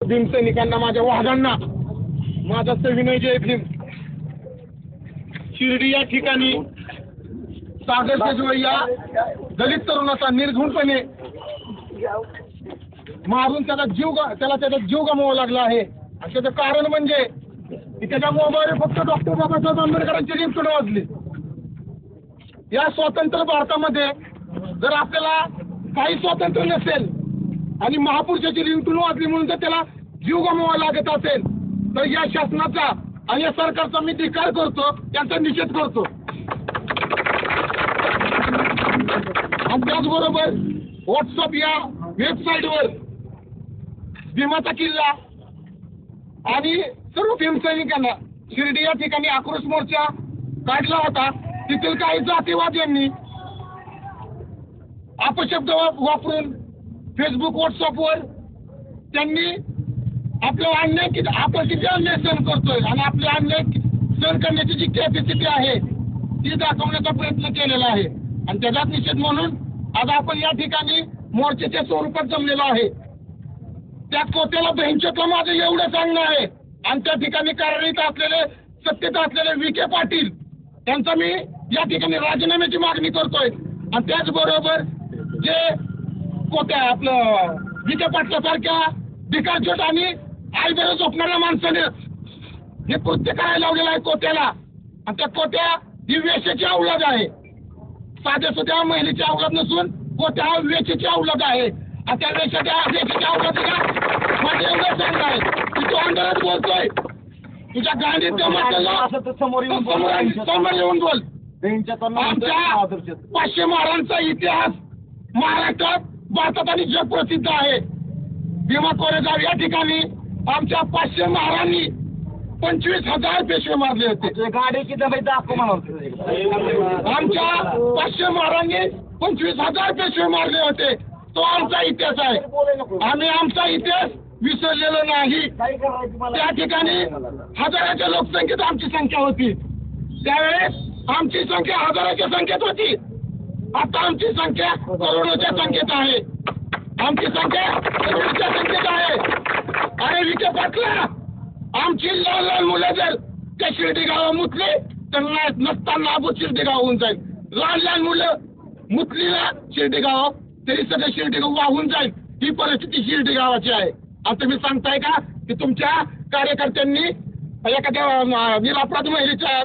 भीमसैनिकांना, माझ्या वाघांना माझा सविनय जय भीम. शिर्डी या ठिकाणी सागर सेजवळ या दलित तरुणाचा निर्घृणपणे मारून त्याचा जीव गमवावा लागला आहे. आणि त्याचं कारण म्हणजे की त्याच्या मोबाईल फक्त डॉक्टर बाबासाहेब आंबेडकरांची रिंगटोन वाजली. या स्वतंत्र भारतामध्ये जर आपल्याला काही स्वातंत्र्य नसेल आणि महापुरुषाची रिंगटोन वाजली म्हणून जर त्याला जीव गमवावा लागत असेल तर या शासनाचा आणि या सरकारचा मी धिक्कार करतो, त्यांचा निषेध करतो. आणि त्याचबरोबर व्हॉट्सअप या वेबसाईटवर भीमाचा किल्ला आणि सर्व भीमसैनिकांना शिर्डी या ठिकाणी आक्रोश मोर्चा काढला होता. तिथील काही जातीवाद्यांनी अपशब्द वापरून फेसबुक व्हॉट्सअपवर त्यांनी आपलं अन्याय आपण किती अन्याय सहन करतोय आणि आपले अन्याय सहन करण्याची जी कॅपॅसिटी आहे ती दाखवण्याचा प्रयत्न केलेला आहे. आणि त्याचाच निषेध म्हणून आज आपण या ठिकाणी मोर्चाच्या स्वरूपात जमलेलो आहे. त्या कोत्याला बहिणचोतला माझं एवढं सांगणं आहे. आणि त्या ठिकाणी कार्यरत असलेले सत्तेत असलेले विखे पाटील त्यांचा मी या ठिकाणी राजीनाम्याची मागणी करतोय. आणि त्याचबरोबर जे कोत्या आपलं विखे पाटलासारख्या भिकारचोट आणि आईबरोबर झोपणाऱ्या माणसाने हे कृत्य करायला लावलेलं आहे कोत्याला. आणि त्या कोत्या ही वेश्याची अवलाद आहे. साध्या सुध्या महिलेची अवलाद नसून कोत्या हा वेश्याची अवलाद आहे. आणि त्या वेश्याच्या अवलादीला माझं एवढं सांगणं आहे की तू अंधारात बोलतोय. तुझ्या गांधीच्या समोर येऊन बोल. आमच्या 500 महारांचा इतिहास महाराष्ट्रात, भारतात आणि जग प्रसिद्ध आहे. भीमा कोरेगाव या ठिकाणी आमच्या 500 महारांनी 25,000 पेशवे मारले होते. गाडीची दबाई दाखव म्हणा. आमच्या 500 महारांनी 25,000 पेशवे मारले होते. तो आमचा इतिहास आहे. आम्ही आमचा इतिहास विसरलेलो नाही. त्या ठिकाणी हजाराच्या लोकसंख्येत आमची संख्या होती. त्यावेळेस आमची संख्या हजाराच्या संख्येत होती. आता आमची संख्या करोडोच्या संख्येत आहे. आमची संख्या करोडोच्या संख्येत आहे. अरे विखे पाटला, आमची लहान लहान मुलं जर त्या शिर्डी गावा मुतली तर नसताना नाबूद शिर्डी गाव होऊन जाईल. लहान लहान मुलं मुतली ना शिर्डी गाव तरी सगळं शिर्डी गाव वाहून जाईल. ही परिस्थिती शिर्डी गावाची आहे. आता तुम्ही सांगताय का की तुमच्या कार्यकर्त्यांनी एखाद्या निरपराध महिलेच्या